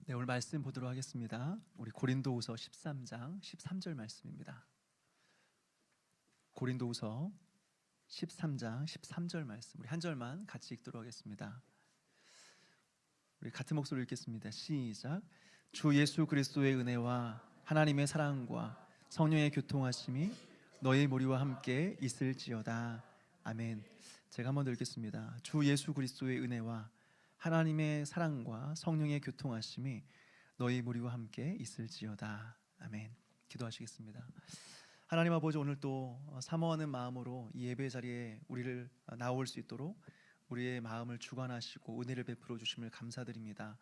네, 오늘 말씀 보도록 하겠습니다. 우리 고린도후서 13장 13절 말씀입니다. 고린도후서 13장 13절 말씀, 우리 한 절만 같이 읽도록 하겠습니다. 우리 같은 목소리로 읽겠습니다. 시작. 주 예수 그리스도의 은혜와 하나님의 사랑과 성령의 교통하심이 너희 무리와 함께 있을지어다. 아멘. 제가 한번 더 읽겠습니다. 주 예수 그리스도의 은혜와 하나님의 사랑과 성령의 교통하심이 너희 무리와 함께 있을지어다. 아멘. 기도하시겠습니다. 하나님 아버지, 오늘 또 사모하는 마음으로 이 예배 자리에 우리를 나올 수 있도록 우리의 마음을 주관하시고 은혜를 베풀어 주심을 감사드립니다.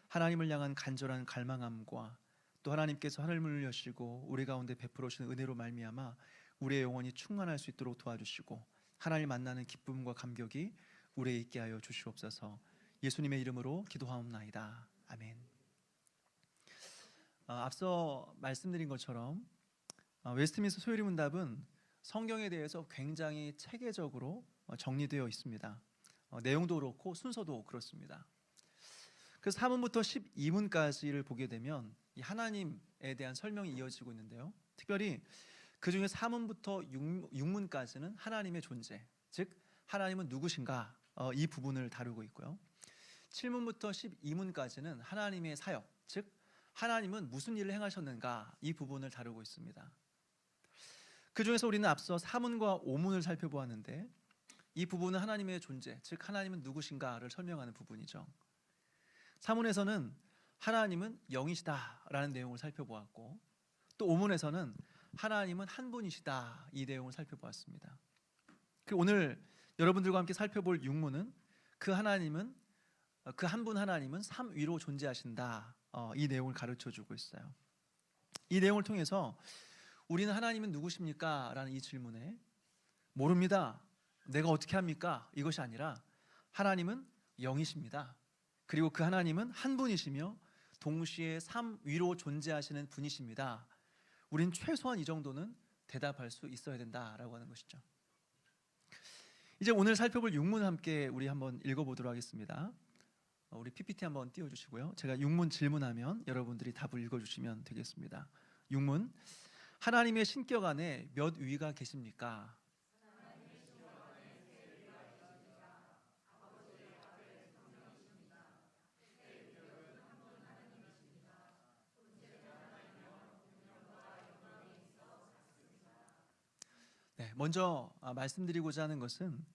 하나님을 향한 간절한 갈망함과 또 하나님께서 하늘문을 여시고 우리 가운데 베풀어 주시는 은혜로 말미암아 우리의 영혼이 충만할 수 있도록 도와주시고 하나님 만나는 기쁨과 감격이 우리에 있게 하여 주시옵소서. 예수님의 이름으로 기도하옵나이다. 아멘. 앞서 말씀드린 것처럼 웨스트민스터 소요리 문답은 성경에 대해서 굉장히 체계적으로 정리되어 있습니다. 내용도 그렇고 순서도 그렇습니다. 그래서 3문부터 12문까지를 보게 되면 이 하나님에 대한 설명이 이어지고 있는데요, 특별히 그 중에 3문부터 6문까지는 하나님의 존재, 즉 하나님은 누구신가, 이 부분을 다루고 있고요, 7문부터 12문까지는 하나님의 사역, 즉 하나님은 무슨 일을 행하셨는가, 이 부분을 다루고 있습니다. 그 중에서 우리는 앞서 4문과 5문을 살펴보았는데 이 부분은 하나님의 존재, 즉 하나님은 누구신가를 설명하는 부분이죠. 4문에서는 하나님은 영이시다라는 내용을 살펴보았고, 또 5문에서는 하나님은 한 분이시다, 이 내용을 살펴보았습니다. 그리고 오늘 여러분들과 함께 살펴볼 6문은 그 하나님은, 그 한 분 하나님은 삼위로 존재하신다, 이 내용을 가르쳐주고 있어요. 이 내용을 통해서 우리는 하나님은 누구십니까? 라는 이 질문에 모릅니다, 내가 어떻게 합니까? 이것이 아니라 하나님은 영이십니다. 그리고 그 하나님은 한 분이시며 동시에 삼위로 존재하시는 분이십니다. 우린 최소한 이 정도는 대답할 수 있어야 된다라고 하는 것이죠. 이제 오늘 살펴볼 6문 함께 우리 한번 읽어보도록 하겠습니다. 우리 PPT 한번 띄워주시고요, 제가 6문 질문하면 여러분들이 답을 읽어주시면 되겠습니다. 6문, 하나님의 신격 안에 몇 위가 계십니까? 네, 먼저 말씀드리고자 하는 것은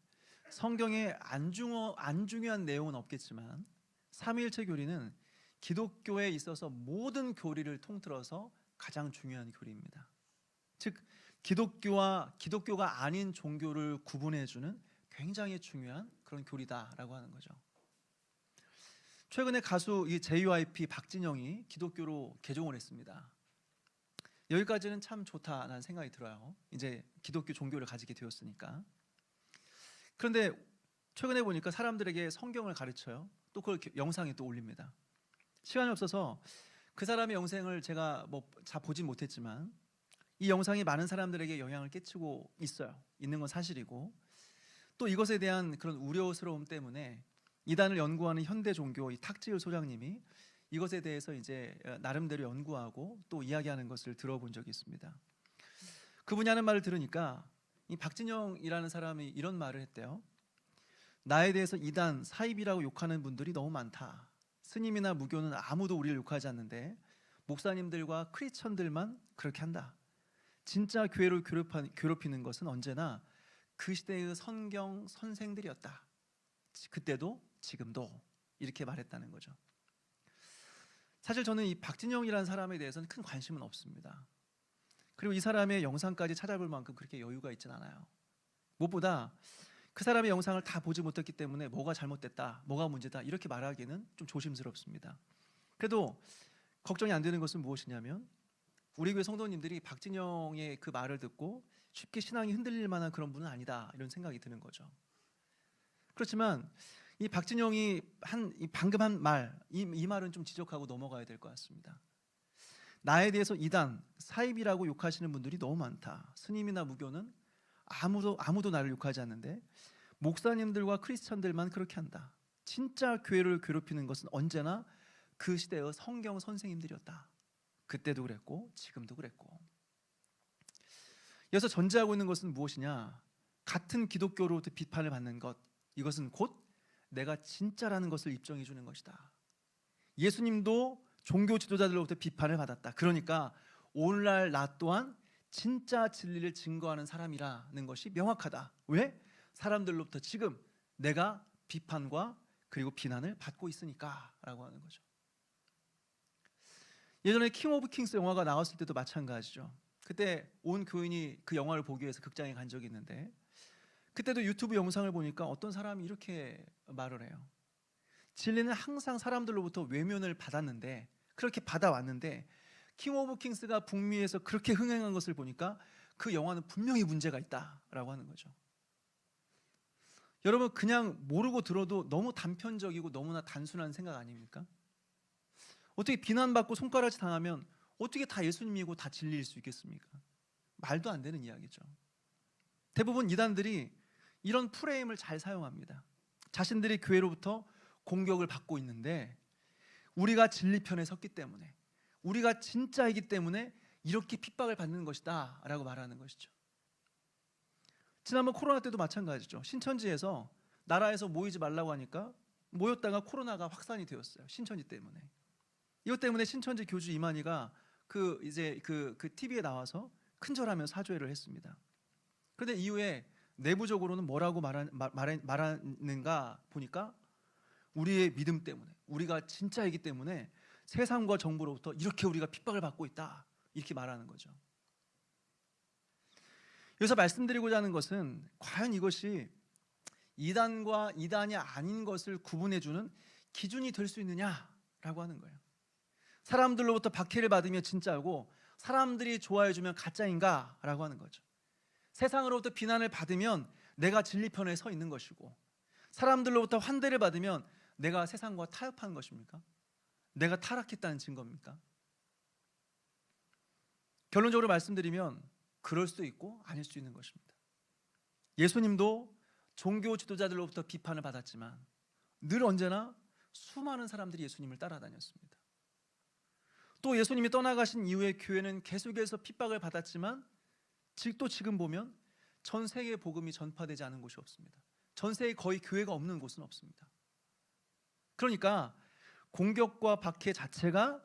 성경에 안 중요한 내용은 없겠지만 삼위일체 교리는 기독교에 있어서 모든 교리를 통틀어서 가장 중요한 교리입니다. 즉 기독교가 아닌 종교를 구분해주는 굉장히 중요한 그런 교리다라고 하는 거죠. 최근에 가수 이 JYP 박진영이 기독교로 개종을 했습니다. 여기까지는 참 좋다라는 생각이 들어요. 이제 기독교 종교를 가지게 되었으니까. 그런데 최근에 보니까 사람들에게 성경을 가르쳐요. 또 그걸 영상에 또 올립니다. 시간이 없어서 그 사람의 영상을 제가 다 보진 못했지만 이 영상이 많은 사람들에게 영향을 끼치고 있는 건 사실이고, 또 이것에 대한 그런 우려스러움 때문에 이단을 연구하는 현대 종교 이 탁지을 소장님이 이것에 대해서 이제 나름대로 연구하고 또 이야기하는 것을 들어본 적이 있습니다. 그분이 하는 말을 들으니까 이 박진영이라는 사람이 이런 말을 했대요. 나에 대해서 이단, 사입이라고 욕하는 분들이 너무 많다. 스님이나 무교는 아무도 우리를 욕하지 않는데 목사님들과 크리스천들만 그렇게 한다. 진짜 교회를 괴롭히는 것은 언제나 그 시대의 성경 선생들이었다. 그때도 지금도, 이렇게 말했다는 거죠. 사실 저는 이 박진영이라는 사람에 대해서는 큰 관심은 없습니다. 그리고 이 사람의 영상까지 찾아볼 만큼 그렇게 여유가 있진 않아요. 무엇보다 그 사람의 영상을 다 보지 못했기 때문에 뭐가 잘못됐다, 뭐가 문제다, 이렇게 말하기는 좀 조심스럽습니다. 그래도 걱정이 안 되는 것은 무엇이냐면 우리 교회 성도님들이 박진영의 그 말을 듣고 쉽게 신앙이 흔들릴 만한 그런 분은 아니다, 이런 생각이 드는 거죠. 그렇지만 이 박진영이 방금 한 말, 이 말은 좀 지적하고 넘어가야 될 것 같습니다. 나에 대해서 이단, 사입이라고 욕하시는 분들이 너무 많다. 스님이나 무교는 아무도 나를 욕하지 않는데 목사님들과 크리스천들만 그렇게 한다. 진짜 교회를 괴롭히는 것은 언제나 그 시대의 성경 선생님들이었다. 그때도 그랬고 지금도 그랬고. 여기서 전제하고 있는 것은 무엇이냐? 같은 기독교로부터 비판을 받는 것, 이것은 곧 내가 진짜라는 것을 입증해 주는 것이다. 예수님도 종교 지도자들로부터 비판을 받았다. 그러니까 오늘날 나 또한 진짜 진리를 증거하는 사람이라는 것이 명확하다. 왜? 사람들로부터 지금 내가 비판과 그리고 비난을 받고 있으니까 라고 하는 거죠. 예전에 킹 오브 킹스 영화가 나왔을 때도 마찬가지죠. 그때 온 교인이 그 영화를 보기 위해서 극장에 간 적이 있는데, 그때도 유튜브 영상을 보니까 어떤 사람이 이렇게 말을 해요. 진리는 항상 사람들로부터 외면을 받았는데, 그렇게 받아왔는데 킹 오브 킹스가 북미에서 그렇게 흥행한 것을 보니까 그 영화는 분명히 문제가 있다라고 하는 거죠. 여러분, 그냥 모르고 들어도 너무 단편적이고 너무나 단순한 생각 아닙니까? 어떻게 비난받고 손가락질 당하면 어떻게 다 예수님이고 다 진리일 수 있겠습니까? 말도 안 되는 이야기죠. 대부분 이단들이 이런 프레임을 잘 사용합니다. 자신들이 교회로부터 공격을 받고 있는데 우리가 진리 편에 섰기 때문에, 우리가 진짜이기 때문에 이렇게 핍박을 받는 것이다 라고 말하는 것이죠. 지난번 코로나 때도 마찬가지죠. 신천지에서 나라에서 모이지 말라고 하니까 모였다가 코로나가 확산이 되었어요. 신천지 때문에. 이것 때문에 신천지 교주 이만희가 그 TV에 나와서 큰절하면서 사죄를 했습니다. 그런데 이후에 내부적으로는 뭐라고 말하는가 보니까 우리의 믿음 때문에, 우리가 진짜이기 때문에 세상과 정부로부터 이렇게 우리가 핍박을 받고 있다, 이렇게 말하는 거죠. 여기서 말씀드리고자 하는 것은 과연 이것이 이단과 이단이 아닌 것을 구분해주는 기준이 될 수 있느냐라고 하는 거예요. 사람들로부터 박해를 받으면 진짜고 사람들이 좋아해주면 가짜인가 라고 하는 거죠. 세상으로부터 비난을 받으면 내가 진리 편에 서 있는 것이고, 사람들로부터 환대를 받으면 내가 세상과 타협한 것입니까? 내가 타락했다는 증거입니까? 결론적으로 말씀드리면 그럴 수도 있고 아닐 수 있는 것입니다. 예수님도 종교 지도자들로부터 비판을 받았지만 늘 언제나 수많은 사람들이 예수님을 따라다녔습니다. 또 예수님이 떠나가신 이후에 교회는 계속해서 핍박을 받았지만 또 지금 보면 전 세계에 복음이 전파되지 않은 곳이 없습니다. 전 세계에 거의 교회가 없는 곳은 없습니다. 그러니까 공격과 박해 자체가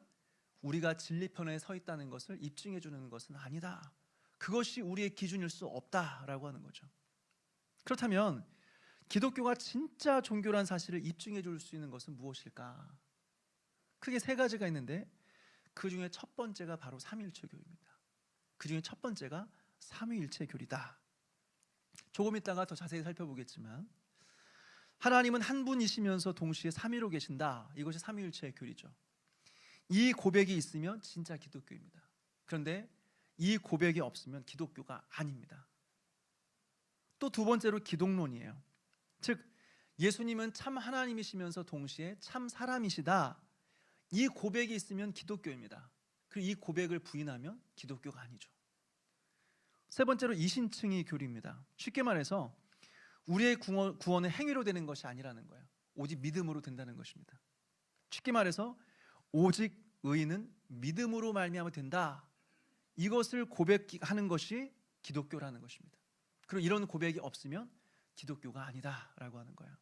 우리가 진리편에 서 있다는 것을 입증해 주는 것은 아니다. 그것이 우리의 기준일 수 없다라고 하는 거죠. 그렇다면 기독교가 진짜 종교란 사실을 입증해 줄 수 있는 것은 무엇일까? 크게 세 가지가 있는데 그 중에 첫 번째가 바로 삼위일체교입니다. 그 중에 첫 번째가 삼위일체교리다. 조금 있다가 더 자세히 살펴보겠지만 하나님은 한 분이시면서 동시에 삼위로 계신다. 이것이 삼위일체의 교리죠. 이 고백이 있으면 진짜 기독교입니다. 그런데 이 고백이 없으면 기독교가 아닙니다. 또 두 번째로 기독론이에요. 즉 예수님은 참 하나님이시면서 동시에 참 사람이시다. 이 고백이 있으면 기독교입니다. 그리고 이 고백을 부인하면 기독교가 아니죠. 세 번째로 이신층의 교리입니다. 쉽게 말해서 우리의 구원은 행위로 되는 것이 아니라는 거예요. 오직 믿음으로 된다는 것입니다. 쉽게 말해서 오직 의인은 믿음으로 말미암아 된다. 이것을 고백하는 것이 기독교라는 것입니다. 그리고 이런 고백이 없으면 기독교가 아니다라고 하는 거예요.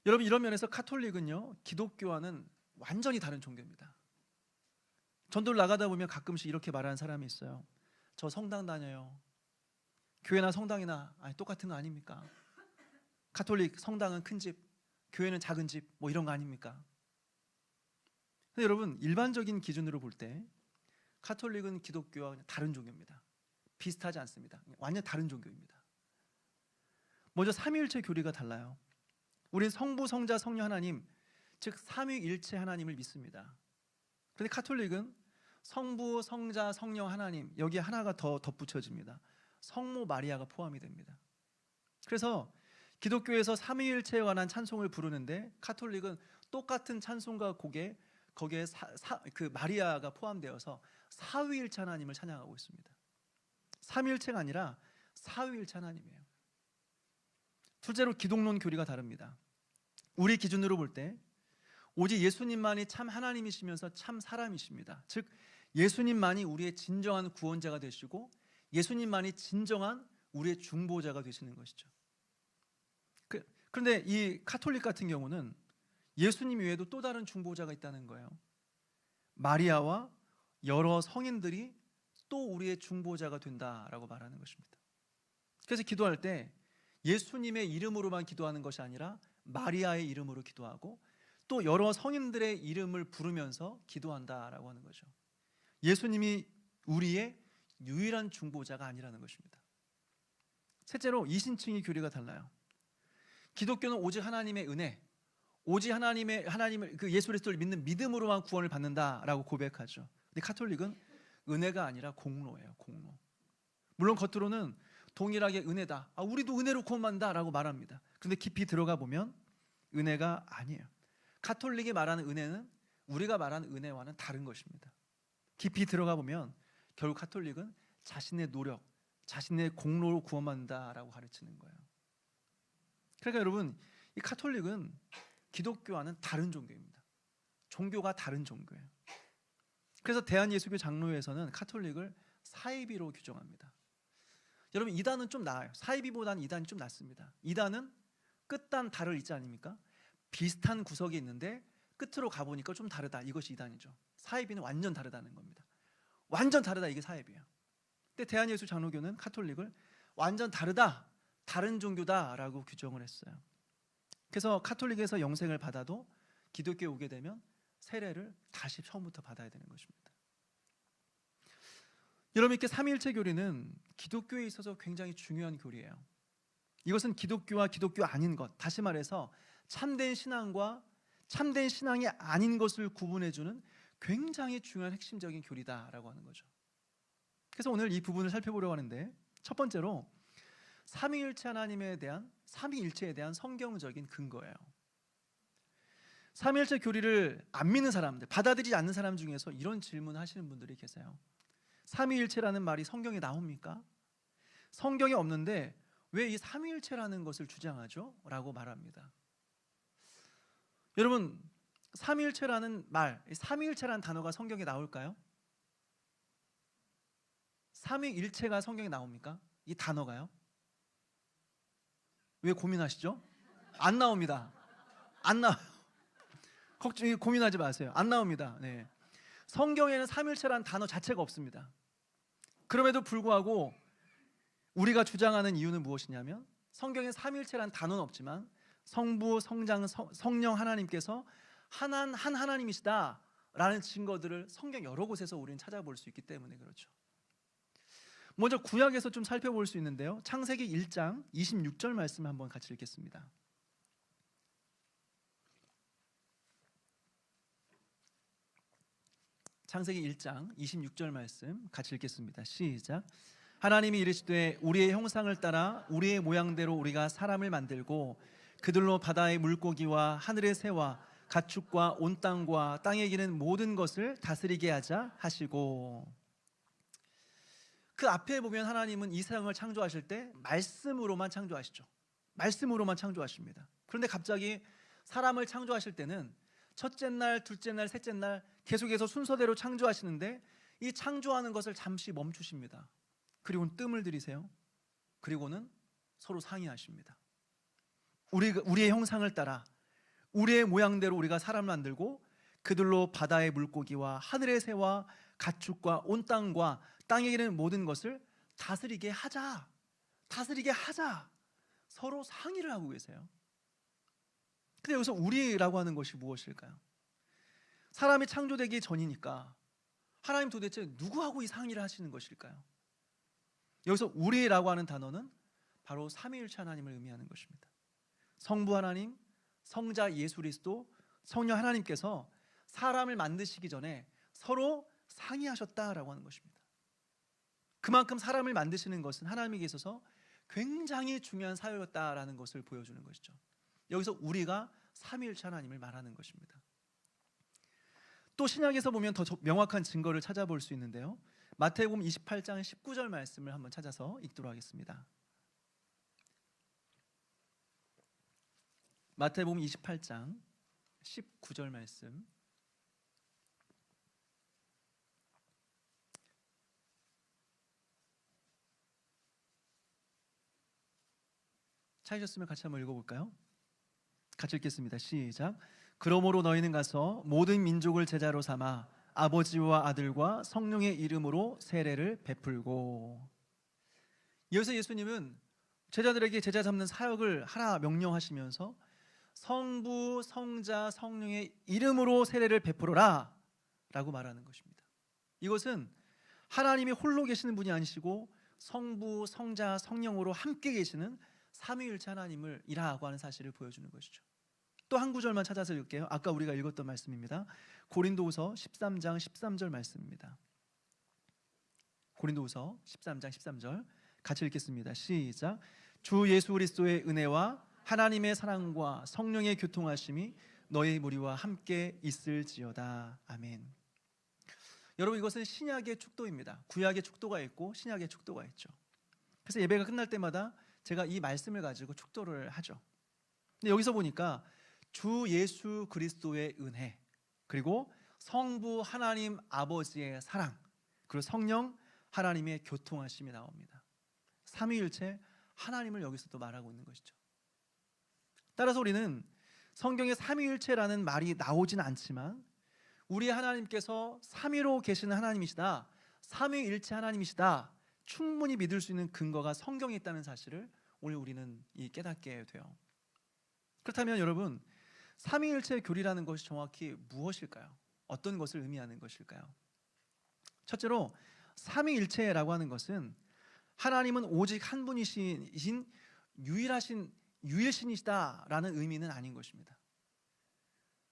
여러분, 이런 면에서 카톨릭은요 기독교와는 완전히 다른 종교입니다. 전도를 나가다 보면 가끔씩 이렇게 말하는 사람이 있어요. 저 성당 다녀요. 교회나 성당이나 똑같은 거 아닙니까? 카톨릭 성당은 큰 집, 교회는 작은 집, 뭐 이런 거 아닙니까? 근데 여러분, 일반적인 기준으로 볼 때 카톨릭은 기독교와 다른 종교입니다. 비슷하지 않습니다. 완전 다른 종교입니다. 먼저 삼위일체 교리가 달라요. 우리는 성부, 성자, 성령 하나님, 즉 삼위일체 하나님을 믿습니다. 그런데 카톨릭은 성부, 성자, 성령 하나님, 여기에 하나가 더 덧붙여집니다. 성모 마리아가 포함이 됩니다. 그래서 기독교에서 삼위일체에 관한 찬송을 부르는데 카톨릭은 똑같은 찬송과 곡에 거기에 그 마리아가 포함되어서 사위일체 하나님을 찬양하고 있습니다. 삼위일체가 아니라 사위일체 하나님이에요. 둘째로 기독론 교리가 다릅니다. 우리 기준으로 볼 때 오직 예수님만이 참 하나님이시면서 참 사람이십니다. 즉 예수님만이 우리의 진정한 구원자가 되시고 예수님만이 진정한 우리의 중보자가 되시는 것이죠. 그런데 이 카톨릭 같은 경우는 예수님 외에도 또 다른 중보자가 있다는 거예요. 마리아와 여러 성인들이 또 우리의 중보자가 된다라고 말하는 것입니다. 그래서 기도할 때 예수님의 이름으로만 기도하는 것이 아니라 마리아의 이름으로 기도하고 또 여러 성인들의 이름을 부르면서 기도한다라고 하는 거죠. 예수님이 우리의 유일한 중보자가 아니라는 것입니다. 셋째로 이신칭의 교리가 달라요. 기독교는 오직 하나님의 은혜, 오직 하나님을 그 예수 그리스도를 믿는 믿음으로만 구원을 받는다라고 고백하죠. 근데 카톨릭은 은혜가 아니라 공로예요. 공로. 물론 겉으로는 동일하게 은혜다. 우리도 은혜로 구원받는다라고 말합니다. 그런데 깊이 들어가 보면 은혜가 아니에요. 카톨릭이 말하는 은혜는 우리가 말하는 은혜와는 다른 것입니다. 깊이 들어가 보면 결국 카톨릭은 자신의 노력, 자신의 공로로 구원받는다라고 가르치는 거예요. 그러니까 여러분, 이 카톨릭은 기독교와는 다른 종교입니다. 종교가 다른 종교예요. 그래서 대한예수교 장로회에서는 카톨릭을 사이비로 규정합니다. 여러분, 이단은 좀 나아요. 사이비보다는 이단이 좀 낫습니다. 이단은 끝단 달을 있지 않습니까? 비슷한 구석이 있는데 끝으로 가보니까 좀 다르다. 이것이 이단이죠. 사이비는 완전 다르다는 겁니다. 완전 다르다. 이게 사이비예요. 근데 대한예수 장로교는 카톨릭을 완전 다르다, 다른 종교다라고 규정을 했어요. 그래서 카톨릭에서 영생을 받아도 기독교에 오게 되면 세례를 다시 처음부터 받아야 되는 것입니다. 여러분, 이렇게 삼위일체 교리는 기독교에 있어서 굉장히 중요한 교리예요. 이것은 기독교와 기독교 아닌 것, 다시 말해서 참된 신앙과 참된 신앙이 아닌 것을 구분해주는 굉장히 중요한 핵심적인 교리다라고 하는 거죠. 그래서 오늘 이 부분을 살펴보려고 하는데, 첫 번째로 삼위일체 하나님에 대한, 삼위일체에 대한 성경적인 근거예요. 삼위일체 교리를 안 믿는 사람들, 받아들이지 않는 사람 중에서 이런 질문을 하시는 분들이 계세요. 삼위일체라는 말이 성경에 나옵니까? 성경에 없는데 왜 이 삼위일체라는 것을 주장하죠? 라고 말합니다. 여러분, 삼위일체라는 말, 삼위일체라는 단어가 성경에 나올까요? 삼위일체가 성경에 나옵니까? 이 단어가요? 왜 고민하시죠? 안 나옵니다. 안 나와요. 고민하지 마세요. 안 나옵니다. 네. 성경에는 삼위일체라는 단어 자체가 없습니다. 그럼에도 불구하고 우리가 주장하는 이유는 무엇이냐면, 성경에 삼위일체라는 단어는 없지만 성부, 성장, 성령 하나님께서 한 하나님이시다라는 증거들을 성경 여러 곳에서 우리는 찾아볼 수 있기 때문에 그렇죠. 먼저 구약에서 좀 살펴볼 수 있는데요. 창세기 1장 26절 말씀 한번 같이 읽겠습니다. 창세기 1장 26절 말씀 같이 읽겠습니다. 시작. 하나님이 이르시되 우리의 형상을 따라 우리의 모양대로 우리가 사람을 만들고 그들로 바다의 물고기와 하늘의 새와 가축과 온 땅과 땅에 기는 모든 것을 다스리게 하자 하시고, 그 앞에 보면 하나님은 이 세상을 창조하실 때 말씀으로만 창조하시죠. 말씀으로만 창조하십니다. 그런데 갑자기 사람을 창조하실 때는 첫째 날, 둘째 날, 셋째 날 계속해서 순서대로 창조하시는데 이 창조하는 것을 잠시 멈추십니다. 그리고는 뜸을 들이세요. 그리고는 서로 상의하십니다. 우리의 형상을 따라 우리의 모양대로 우리가 사람을 만들고 그들로 바다의 물고기와 하늘의 새와 가축과 온 땅과 땅에 기는 모든 것을 다스리게 하자. 다스리게 하자. 서로 상의를 하고 계세요. 근데 여기서 우리라고 하는 것이 무엇일까요? 사람이 창조되기 전이니까 하나님 도대체 누구하고 이 상의를 하시는 것일까요? 여기서 우리라고 하는 단어는 바로 삼위일체 하나님을 의미하는 것입니다. 성부 하나님, 성자 예수 그리스도, 성령 하나님께서 사람을 만드시기 전에 서로 상의하셨다라고 하는 것입니다. 그만큼 사람을 만드시는 것은 하나님에게 있어서 굉장히 중요한 사유였다라는 것을 보여주는 것이죠. 여기서 우리가 삼위일체 하나님을 말하는 것입니다. 또 신약에서 보면 더 명확한 증거를 찾아볼 수 있는데요. 마태복음 28장 19절 말씀을 한번 찾아서 읽도록 하겠습니다. 마태복음 28장 19절 말씀. 찾으셨으면 같이 한번 읽어볼까요? 같이 읽겠습니다. 시작. 그러므로 너희는 가서 모든 민족을 제자로 삼아 아버지와 아들과 성령의 이름으로 세례를 베풀고. 여기서 예수님은 제자들에게 제자 잡는 사역을 하라 명령하시면서 성부, 성자, 성령의 이름으로 세례를 베풀어라 라고 말하는 것입니다. 이것은 하나님이 홀로 계시는 분이 아니시고 성부, 성자, 성령으로 함께 계시는 삼위일체 하나님을 이라고 하는 사실을 보여주는 것이죠. 또 한 구절만 찾아서 읽을게요. 아까 우리가 읽었던 말씀입니다. 고린도후서 13장 13절 말씀입니다. 고린도후서 13장 13절 같이 읽겠습니다. 시작. 주 예수 그리스도의 은혜와 하나님의 사랑과 성령의 교통하심이 너희 무리와 함께 있을지어다. 아멘. 여러분, 이것은 신약의 축도입니다. 구약의 축도가 있고 신약의 축도가 있죠. 그래서 예배가 끝날 때마다 제가 이 말씀을 가지고 축도를 하죠. 근데 여기서 보니까 주 예수 그리스도의 은혜, 그리고 성부 하나님 아버지의 사랑, 그리고 성령 하나님의 교통하심이 나옵니다. 삼위일체 하나님을 여기서 또 말하고 있는 것이죠. 따라서 우리는 성경에 삼위일체라는 말이 나오진 않지만 우리 하나님께서 삼위로 계시는 하나님이시다, 삼위일체 하나님이시다, 충분히 믿을 수 있는 근거가 성경에 있다는 사실을 오늘 우리는 깨닫게 돼요. 그렇다면 여러분, 삼위일체의 교리라는 것이 정확히 무엇일까요? 어떤 것을 의미하는 것일까요? 첫째로 삼위일체라고 하는 것은 하나님은 오직 한 분이신 유일신이시다라는 의미는 아닌 것입니다.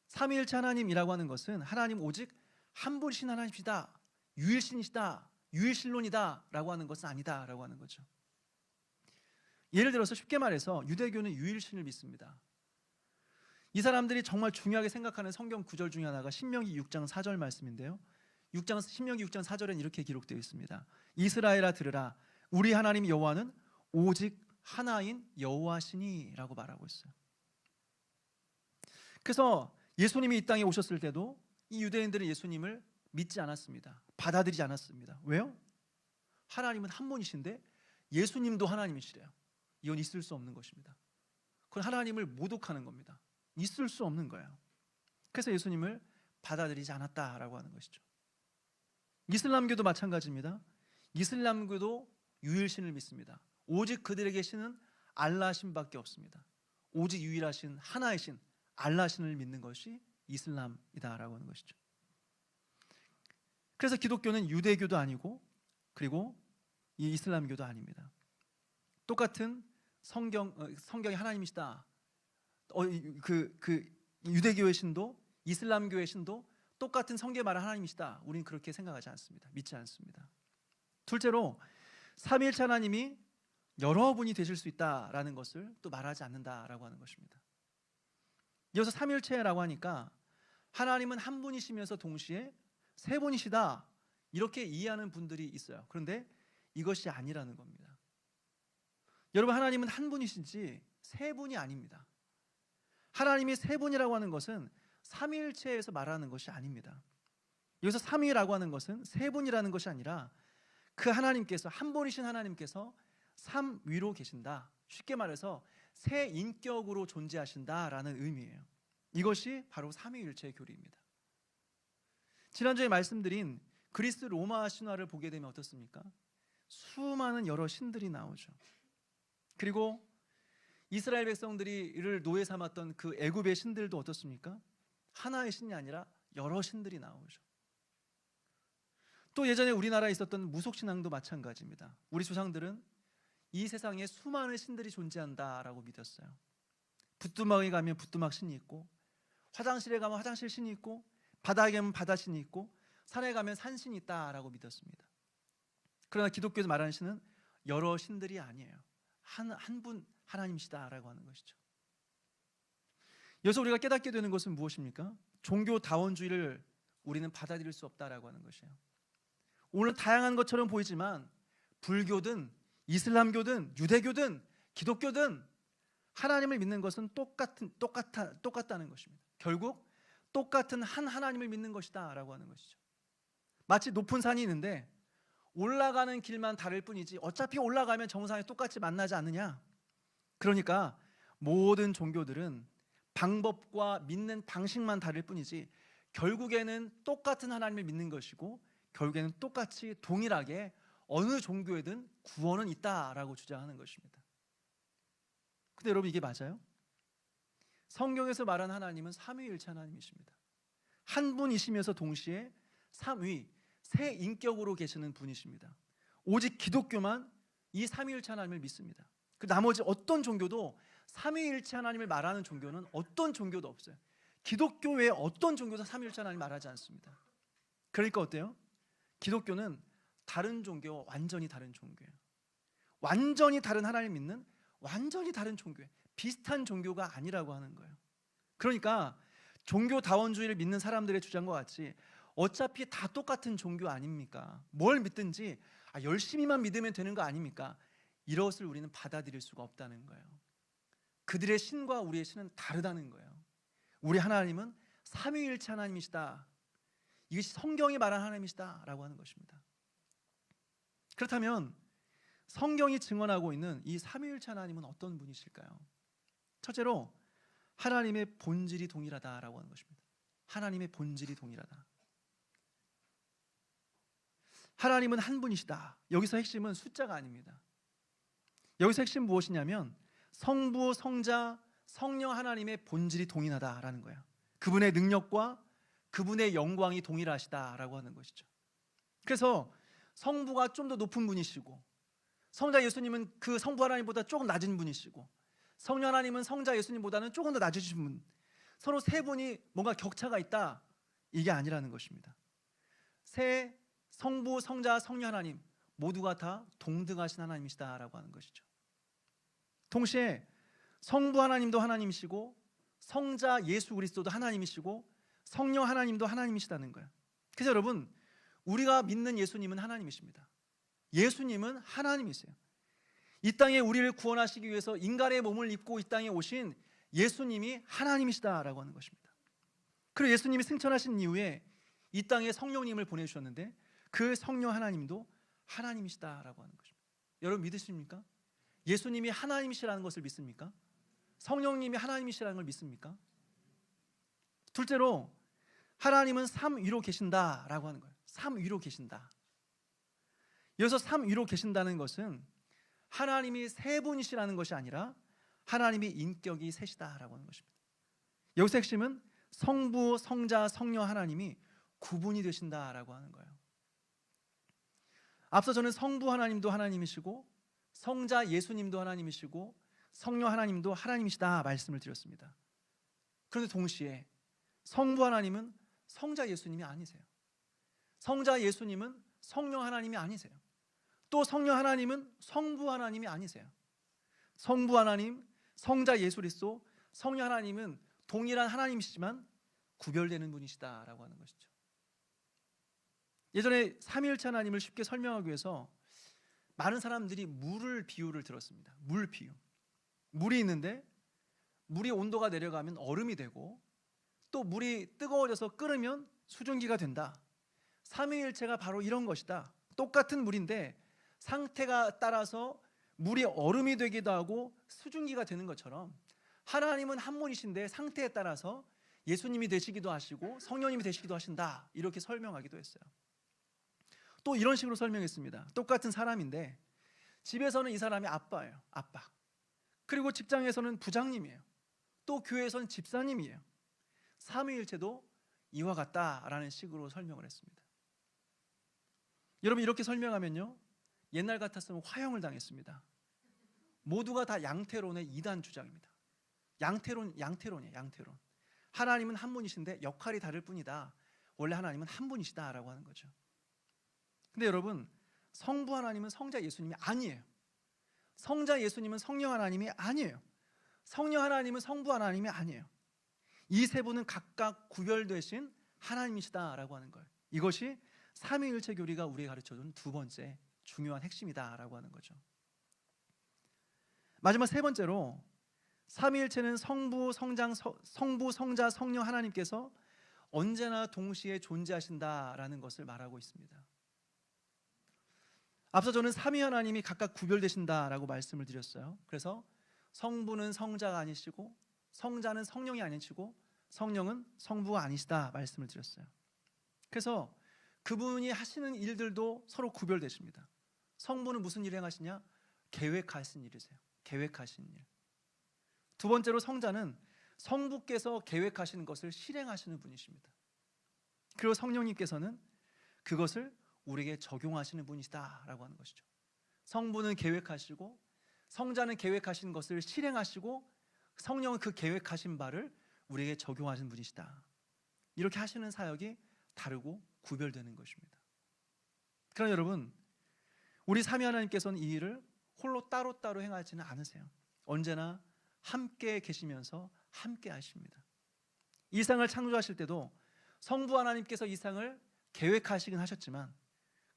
삼위일체 하나님이라고 하는 것은 하나님 오직 한 분이신 하나님이시다, 유일신이시다, 유일신론이다 라고 하는 것은 아니다 라고 하는 거죠. 예를 들어서 쉽게 말해서 유대교는 유일신을 믿습니다. 이 사람들이 정말 중요하게 생각하는 성경 구절 중에 하나가 신명기 6장 4절 말씀인데요. 신명기 6장 4절엔 이렇게 기록되어 있습니다. 이스라엘아 들으라, 우리 하나님 여호와는 오직 하나인 여호와시니 라고 말하고 있어요. 그래서 예수님이 이 땅에 오셨을 때도 이 유대인들은 예수님을 믿지 않았습니다. 받아들이지 않았습니다. 왜요? 하나님은 한 분이신데 예수님도 하나님이시래요. 이건 있을 수 없는 것입니다. 그건 하나님을 모독하는 겁니다. 있을 수 없는 거예요. 그래서 예수님을 받아들이지 않았다라고 하는 것이죠. 이슬람교도 마찬가지입니다. 이슬람교도 유일신을 믿습니다. 오직 그들에게 신은 알라 신밖에 없습니다. 오직 유일하신 하나의 신, 알라 신을 믿는 것이 이슬람이다라고 하는 것이죠. 그래서 기독교는 유대교도 아니고 그리고 이 이슬람교도 아닙니다. 똑같은 성경이 하나님이시다. 유대교의 신도 이슬람교의 신도 똑같은 성경에 말하는 하나님이시다. 우리는 그렇게 생각하지 않습니다. 믿지 않습니다. 둘째로 삼위일체 하나님이 여러분이 되실 수 있다라는 것을 또 말하지 않는다라고 하는 것입니다. 이어서 삼위일체라고 하니까 하나님은 한 분이시면서 동시에 세 분이시다 이렇게 이해하는 분들이 있어요. 그런데 이것이 아니라는 겁니다. 여러분, 하나님은 한 분이신지 세 분이 아닙니다. 하나님이 세 분이라고 하는 것은 삼위일체에서 말하는 것이 아닙니다. 여기서 삼위라고 하는 것은 세 분이라는 것이 아니라 그 하나님께서, 한 분이신 하나님께서 삼위로 계신다. 쉽게 말해서 세 인격으로 존재하신다라는 의미예요. 이것이 바로 삼위일체의 교리입니다. 지난주에 말씀드린 그리스 로마 신화를 보게 되면 어떻습니까? 수많은 여러 신들이 나오죠. 그리고 이스라엘 백성들이를 노예 삼았던 그 애굽의 신들도 어떻습니까? 하나의 신이 아니라 여러 신들이 나오죠. 또 예전에 우리나라에 있었던 무속신앙도 마찬가지입니다. 우리 조상들은 이 세상에 수많은 신들이 존재한다라고 믿었어요. 부뚜막에 가면 부뚜막 신이 있고, 화장실에 가면 화장실 신이 있고, 바다에 가면 바다 신이 있고, 산에 가면 산신이 있다라고 믿었습니다. 그러나 기독교에서 말하는 신은 여러 신들이 아니에요. 한 분 하나님이시다라고 하는 것이죠. 여기서 우리가 깨닫게 되는 것은 무엇입니까? 종교다원주의를 우리는 받아들일 수 없다라고 하는 것이에요. 오늘 다양한 것처럼 보이지만 불교든 이슬람교든 유대교든 기독교든 하나님을 믿는 것은 똑같다는 것입니다. 결국 똑같은 한 하나님을 믿는 것이다 라고 하는 것이죠. 마치 높은 산이 있는데 올라가는 길만 다를 뿐이지 어차피 올라가면 정상에 똑같이 만나지 않느냐. 그러니까 모든 종교들은 방법과 믿는 방식만 다를 뿐이지 결국에는 똑같은 하나님을 믿는 것이고 결국에는 똑같이 동일하게 어느 종교에든 구원은 있다라고 주장하는 것입니다. 근데 여러분, 이게 맞아요? 성경에서 말한 하나님은 삼위일체 하나님이십니다. 한 분이시면서 동시에 삼위, 세 인격으로 계시는 분이십니다. 오직 기독교만 이 삼위일체 하나님을 믿습니다. 그 나머지 어떤 종교도 삼위일체 하나님을 말하는 종교는 어떤 종교도 없어요. 기독교 외에 어떤 종교도 삼위일체 하나님 말하지 않습니다. 그러니까 어때요? 기독교는 다른 종교, 완전히 다른 종교예요. 완전히 다른 하나님 믿는 완전히 다른 종교예요. 비슷한 종교가 아니라고 하는 거예요. 그러니까 종교다원주의를 믿는 사람들의 주장과 같이 어차피 다 똑같은 종교 아닙니까? 뭘 믿든지 열심히만 믿으면 되는 거 아닙니까? 이것을 우리는 받아들일 수가 없다는 거예요. 그들의 신과 우리의 신은 다르다는 거예요. 우리 하나님은 삼위일체 하나님이시다. 이것이 성경이 말한 하나님이시다 라고 하는 것입니다. 그렇다면 성경이 증언하고 있는 이 삼위일체 하나님은 어떤 분이실까요? 첫째로 하나님의 본질이 동일하다라고 하는 것입니다. 하나님의 본질이 동일하다. 하나님은 한 분이시다. 여기서 핵심은 숫자가 아닙니다. 여기서 핵심 무엇이냐면 성부, 성자, 성령 하나님의 본질이 동일하다라는 거예요. 그분의 능력과 그분의 영광이 동일하시다라고 하는 것이죠. 그래서 성부가 좀 더 높은 분이시고 성자 예수님은 그 성부 하나님보다 조금 낮은 분이시고 성령 하나님은 성자 예수님보다는 조금 더 낮으신 분, 서로 세 분이 뭔가 격차가 있다, 이게 아니라는 것입니다. 세 성부, 성자, 성령 하나님 모두가 다 동등하신 하나님이시다라고 하는 것이죠. 동시에 성부 하나님도 하나님이시고 성자 예수 그리스도도 하나님이시고 성령 하나님도 하나님이시다는 거예요. 그래서 여러분, 우리가 믿는 예수님은 하나님이십니다. 예수님은 하나님이세요. 이 땅에 우리를 구원하시기 위해서 인간의 몸을 입고 이 땅에 오신 예수님이 하나님이시다라고 하는 것입니다. 그리고 예수님이 승천하신 이후에 이 땅에 성령님을 보내주셨는데 그 성령 하나님도 하나님이시다라고 하는 것입니다. 여러분 믿으십니까? 예수님이 하나님이시라는 것을 믿습니까? 성령님이 하나님이시라는 걸 믿습니까? 둘째로 하나님은 삼위로 계신다라고 하는 거예요. 삼위로 계신다. 여기서 삼위로 계신다는 것은 하나님이 세 분이시라는 것이 아니라 하나님이 인격이 셋이다라고 하는 것입니다. 여기서 핵심은 성부, 성자, 성령 하나님이 구분이 되신다라고 하는 거예요. 앞서 저는 성부 하나님도 하나님이시고 성자 예수님도 하나님이시고 성령 하나님도 하나님이시다 말씀을 드렸습니다. 그런데 동시에 성부 하나님은 성자 예수님이 아니세요. 성자 예수님은 성령 하나님이 아니세요. 또 성령 하나님은 성부 하나님이 아니세요. 성부 하나님, 성자 예수 그리스도, 성령 하나님은 동일한 하나님이시지만 구별되는 분이시다라고 하는 것이죠. 예전에 삼위일체 하나님을 쉽게 설명하기 위해서 많은 사람들이 물을 비유를 들었습니다. 물 비유. 물이 있는데 물이 온도가 내려가면 얼음이 되고 또 물이 뜨거워져서 끓으면 수증기가 된다. 삼위일체가 바로 이런 것이다. 똑같은 물인데 상태가 따라서 물이 얼음이 되기도 하고 수증기가 되는 것처럼 하나님은 한 분이신데 상태에 따라서 예수님이 되시기도 하시고 성령님이 되시기도 하신다, 이렇게 설명하기도 했어요. 또 이런 식으로 설명했습니다. 똑같은 사람인데 집에서는 이 사람이 아빠예요. 아빠. 그리고 직장에서는 부장님이에요. 또 교회에서는 집사님이에요. 삼위일체도 이와 같다라는 식으로 설명을 했습니다. 여러분, 이렇게 설명하면요, 옛날 같았으면 화형을 당했습니다. 모두가 다 양태론의 이단 주장입니다. 양태론이에요. 양태론. 하나님은 한 분이신데 역할이 다를 뿐이다. 원래 하나님은 한 분이시다라고 하는 거죠. 근데 여러분, 성부 하나님은 성자 예수님이 아니에요. 성자 예수님은 성령 하나님이 아니에요. 성령 하나님은 성부 하나님이 아니에요. 이 세 분은 각각 구별되신 하나님이시다라고 하는 거예요. 이것이 삼위일체 교리가 우리에게 가르쳐준 두 번째 중요한 핵심이다라고 하는 거죠. 마지막 세 번째로 삼위일체는 성부, 성자, 성령 하나님께서 언제나 동시에 존재하신다라는 것을 말하고 있습니다. 앞서 저는 삼위 하나님이 각각 구별되신다라고 말씀을 드렸어요. 그래서 성부는 성자가 아니시고, 성자는 성령이 아니시고, 성령은 성부가 아니시다 말씀을 드렸어요. 그래서 그분이 하시는 일들도 서로 구별되십니다. 성부는 무슨 일을 행하시냐? 계획하신 일이세요. 계획하신 일. 두 번째로 성자는 성부께서 계획하시는 것을 실행하시는 분이십니다. 그리고 성령님께서는 그것을 우리에게 적용하시는 분이시다라고 하는 것이죠. 성부는 계획하시고, 성자는 계획하신 것을 실행하시고, 성령은 그 계획하신 바를 우리에게 적용하시는 분이시다. 이렇게 하시는 사역이 다르고 구별되는 것입니다. 그러나 여러분, 우리 삼위 하나님께서는 이 일을 홀로 따로따로 행하지는 않으세요. 언제나 함께 계시면서 함께 하십니다. 이 세상을 창조하실 때도 성부 하나님께서 이 세상을 계획하시긴 하셨지만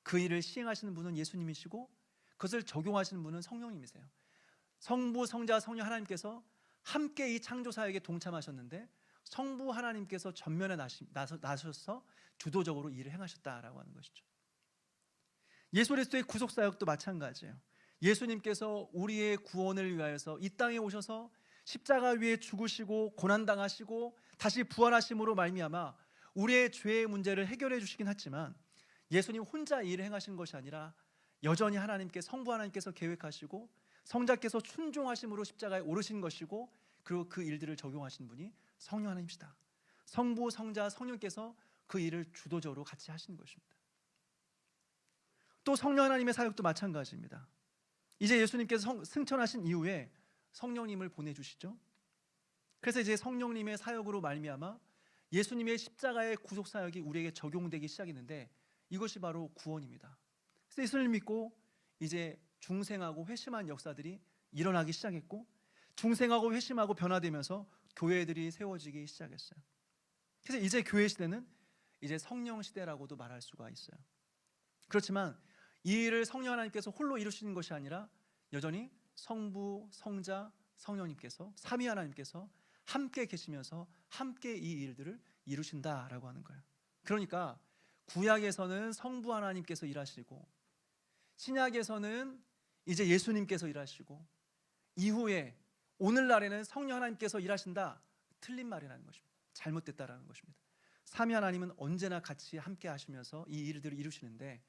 그 일을 시행하시는 분은 예수님이시고 그것을 적용하시는 분은 성령님이세요. 성부, 성자, 성령 하나님께서 함께 이 창조 사역에 동참하셨는데 성부 하나님께서 전면에 나서서 주도적으로 일을 행하셨다라고 하는 것이죠. 예수 그리스도의 구속 사역도 마찬가지예요. 예수님께서 우리의 구원을 위하여서 이 땅에 오셔서 십자가 위에 죽으시고 고난당하시고 다시 부활하심으로 말미암아 우리의 죄의 문제를 해결해 주시긴 했지만 예수님 혼자 일을 행하신 것이 아니라 여전히 성부 하나님께서 계획하시고 성자께서 순종하심으로 십자가에 오르신 것이고, 그리고 그 일들을 적용하신 분이 성령 하나님이시다. 성부, 성자, 성령께서 그 일을 주도적으로 같이 하시는 것입니다. 또 성령 하나님의 사역도 마찬가지입니다. 이제 예수님께서 승천하신 이후에 성령님을 보내주시죠. 그래서 이제 성령님의 사역으로 말미암아 예수님의 십자가의 구속 사역이 우리에게 적용되기 시작했는데 이것이 바로 구원입니다. 그래서 예수님을 믿고 이제 중생하고 회심한 역사들이 일어나기 시작했고, 중생하고 회심하고 변화되면서 교회들이 세워지기 시작했어요. 그래서 이제 교회 시대는 이제 성령 시대라고도 말할 수가 있어요. 그렇지만 이 일을 성령 하나님께서 홀로 이루시는 것이 아니라 여전히 성부, 성자, 성령님께서, 삼위 하나님께서 함께 계시면서 함께 이 일들을 이루신다라고 하는 거예요. 그러니까 구약에서는 성부 하나님께서 일하시고, 신약에서는 이제 예수님께서 일하시고, 이후에 오늘날에는 성령 하나님께서 일하신다, 틀린 말이라는 것입니다. 잘못됐다라는 것입니다. 삼위 하나님은 언제나 같이 함께 하시면서 이 일들을 이루시는데,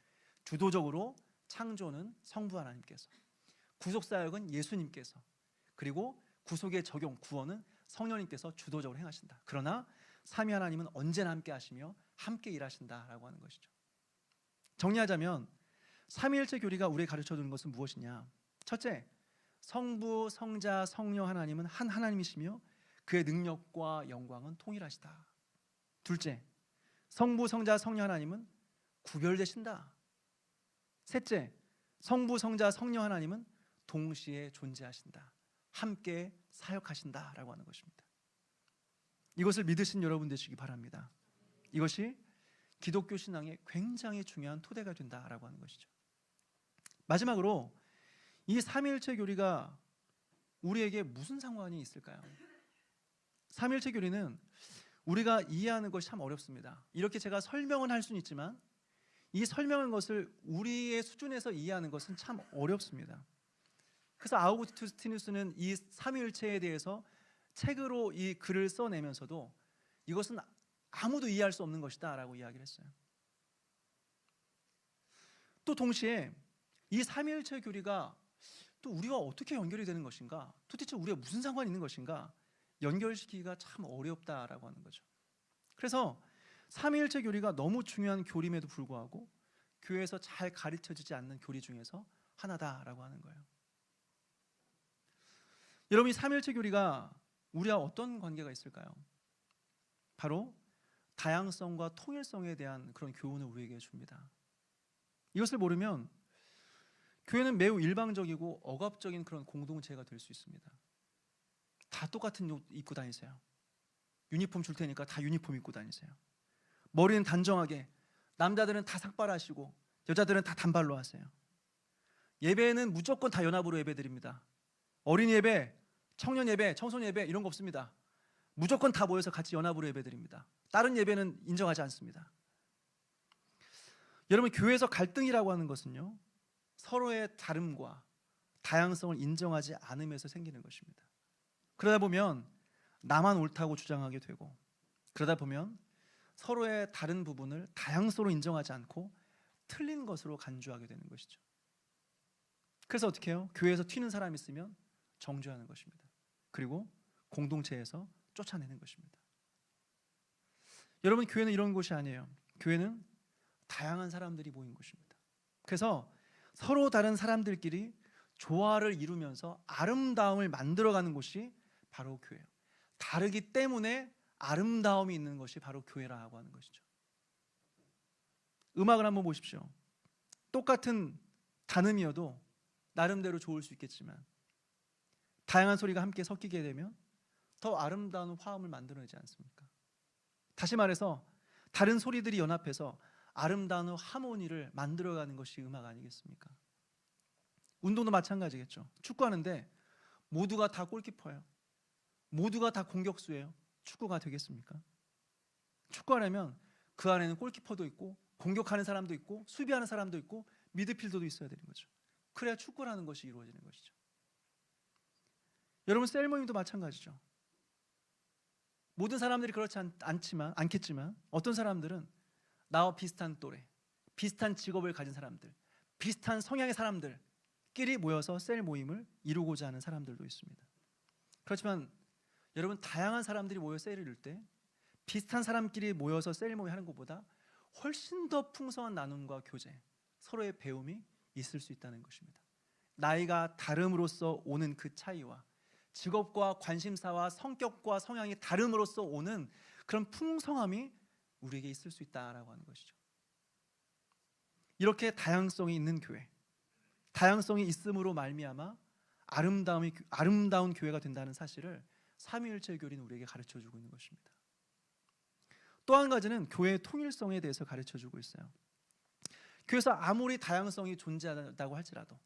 주도적으로 창조는 성부 하나님께서, 구속사역은 예수님께서, 그리고 구속의 적용, 구원은 성령님께서 주도적으로 행하신다. 그러나 삼위 하나님은 언제나 함께 하시며 함께 일하신다라고 하는 것이죠. 정리하자면 삼위일체 교리가 우리에게 가르쳐주는 것은 무엇이냐? 첫째, 성부, 성자, 성령 하나님은 한 하나님이시며 그의 능력과 영광은 통일하시다. 둘째, 성부, 성자, 성령 하나님은 구별되신다. 셋째, 성부, 성자, 성령 하나님은 동시에 존재하신다. 함께 사역하신다라고 하는 것입니다. 이것을 믿으신 여러분 되시기 바랍니다. 이것이 기독교 신앙의 굉장히 중요한 토대가 된다라고 하는 것이죠. 마지막으로 이 삼위일체 교리가 우리에게 무슨 상관이 있을까요? 삼위일체 교리는 우리가 이해하는 것이 참 어렵습니다. 이렇게 제가 설명은 할 수는 있지만 이 설명한 것을 우리의 수준에서 이해하는 것은 참 어렵습니다. 그래서 아우구스티누스는 이 삼위일체에 대해서 책으로 이 글을 써내면서도 이것은 아무도 이해할 수 없는 것이다 라고 이야기를 했어요. 또 동시에 이 삼위일체 교리가 또 우리와 어떻게 연결이 되는 것인가, 도대체 우리가 무슨 상관이 있는 것인가, 연결시키기가 참 어렵다라고 하는 거죠. 그래서 삼위일체 교리가 너무 중요한 교리임에도 불구하고 교회에서 잘 가르쳐지지 않는 교리 중에서 하나다라고 하는 거예요. 여러분, 이 삼위일체 교리가 우리와 어떤 관계가 있을까요? 바로 다양성과 통일성에 대한 그런 교훈을 우리에게 줍니다. 이것을 모르면 교회는 매우 일방적이고 억압적인 그런 공동체가 될 수 있습니다. 다 똑같은 옷 입고 다니세요. 유니폼 줄 테니까 다 유니폼 입고 다니세요. 머리는 단정하게, 남자들은 다 삭발하시고 여자들은 다 단발로 하세요. 예배는 무조건 다 연합으로 예배드립니다. 어린이 예배 청년 예배, 청소년 예배 이런 거 없습니다. 무조건 다 모여서 같이 연합으로 예배드립니다. 다른 예배는 인정하지 않습니다. 여러분, 교회에서 갈등이라고 하는 것은요, 서로의 다름과 다양성을 인정하지 않으면서 생기는 것입니다. 그러다 보면 나만 옳다고 주장하게 되고, 그러다 보면 서로의 다른 부분을 다양성으로 인정하지 않고 틀린 것으로 간주하게 되는 것이죠. 그래서 어떻게 해요? 교회에서 튀는 사람이 있으면 정죄하는 것입니다. 그리고 공동체에서 쫓아내는 것입니다. 여러분, 교회는 이런 곳이 아니에요. 교회는 다양한 사람들이 모인 곳입니다. 그래서 서로 다른 사람들끼리 조화를 이루면서 아름다움을 만들어가는 곳이 바로 교회예요. 다르기 때문에 아름다움이 있는 것이 바로 교회라고 하는 것이죠. 음악을 한번 보십시오. 똑같은 단음이어도 나름대로 좋을 수 있겠지만 다양한 소리가 함께 섞이게 되면 더 아름다운 화음을 만들어내지 않습니까? 다시 말해서 다른 소리들이 연합해서 아름다운 하모니를 만들어가는 것이 음악 아니겠습니까? 운동도 마찬가지겠죠. 축구하는데 모두가 다 골키퍼예요. 모두가 다 공격수예요. 축구가 되겠습니까? 축구하려면 그 안에는 골키퍼도 있고 공격하는 사람도 있고 수비하는 사람도 있고 미드필더도 있어야 되는 거죠. 그래야 축구라는 것이 이루어지는 것이죠. 여러분, 셀 모임도 마찬가지죠. 모든 사람들이 그렇지 않겠지만 어떤 사람들은 나와 비슷한 또래, 비슷한 직업을 가진 사람들, 비슷한 성향의 사람들끼리 모여서 셀 모임을 이루고자 하는 사람들도 있습니다. 그렇지만 여러분, 다양한 사람들이 모여 셀을 이룰 때 비슷한 사람끼리 모여서 셀 모임 하는 것보다 훨씬 더 풍성한 나눔과 교제, 서로의 배움이 있을 수 있다는 것입니다. 나이가 다름으로써 오는 그 차이와 직업과 관심사와 성격과 성향이 다름으로써 오는 그런 풍성함이 우리에게 있을 수 있다라고 하는 것이죠. 이렇게 다양성이 있는 교회, 다양성이 있음으로 말미암아 아름다운 교회가 된다는 사실을 삼위일체 교리는 우리에게 가르쳐주고 있는 것입니다. 또 한 가지는 교회의 통일성에 대해서 가르쳐주고 있어요. 교회에서 아무리 다양성이 존재한다고 할지라도,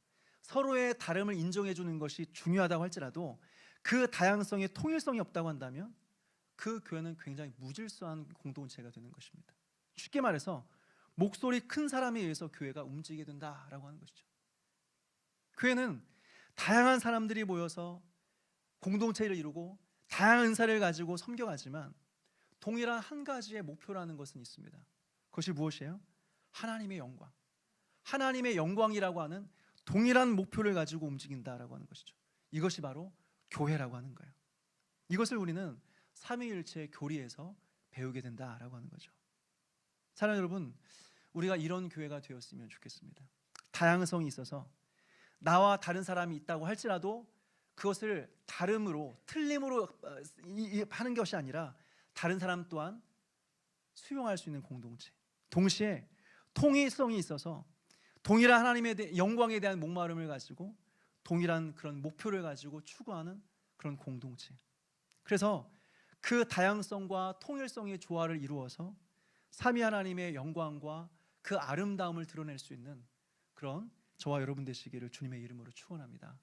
서로의 다름을 인정해주는 것이 중요하다고 할지라도 그 다양성에 통일성이 없다고 한다면 그 교회는 굉장히 무질서한 공동체가 되는 것입니다. 쉽게 말해서 목소리 큰 사람에 의해서 교회가 움직이게 된다라고 하는 것이죠. 교회는 다양한 사람들이 모여서 공동체를 이루고 다양한 은사를 가지고 섬겨가지만 동일한 한 가지의 목표라는 것은 있습니다. 그것이 무엇이에요? 하나님의 영광. 하나님의 영광이라고 하는 동일한 목표를 가지고 움직인다라고 하는 것이죠. 이것이 바로 교회라고 하는 거예요. 이것을 우리는 삼위일체 교리에서 배우게 된다라고 하는 거죠. 사랑하는 여러분, 우리가 이런 교회가 되었으면 좋겠습니다. 다양성이 있어서 나와 다른 사람이 있다고 할지라도 그것을 다름으로, 틀림으로 하는 것이 아니라 다른 사람 또한 수용할 수 있는 공동체, 동시에 통일성이 있어서 동일한 하나님의 영광에 대한 목마름을 가지고 동일한 그런 목표를 가지고 추구하는 그런 공동체. 그래서 그 다양성과 통일성의 조화를 이루어서 삼위 하나님의 영광과 그 아름다움을 드러낼 수 있는 그런 저와 여러분 되시기를 주님의 이름으로 축원합니다.